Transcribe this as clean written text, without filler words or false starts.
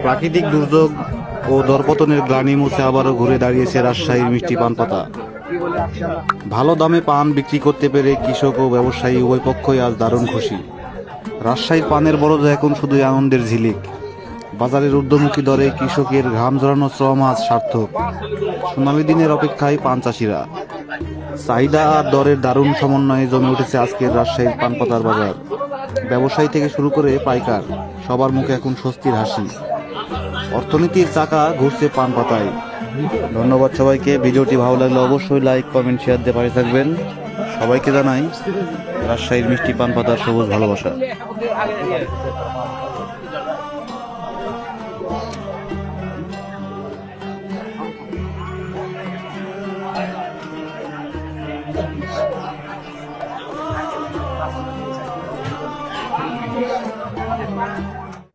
প্রাকৃতিক দুর্যোগ ও দরপতনের গ্লানি মুছে আবারও ঘুরে দাঁড়িয়েছে রাজশাহীর মিষ্টি পান পাতা। ভালো দামে পান বিক্রি করতে পেরে কৃষক ও ব্যবসায়ী উভয় পক্ষই আজ দারুণ খুশি। রাজশাহীর পানের বরজা এখন শুধুই আনন্দের ঝিলিক। বাজারের ঊর্ধ্বমুখী দরে কৃষকের ঘাম ঝরানো শ্রম আজ সার্থক। সোনালী দিনের অপেক্ষায় পান চাষিরা। চাহিদা আর দরের দারুণ সমন্বয়ে জমে উঠেছে আজকের রাজশাহীর পান পাতার বাজার। ব্যবসায়ী থেকে শুরু করে পাইকার, সবার মুখে এখন স্বস্তির হাসি। অর্থনীতির চাকা ঘুরছে পান পাতায়। ধন্যবাদ সবাইকে। ভিডিওটি ভালো লাগলে অবশ্যই লাইক, কমেন্ট, শেয়ার দিয়ে পাশে থাকবেন। সবাইকে জানাই রাজশাহীর মিষ্টি পান পাতার সবুজ ভালোবাসা।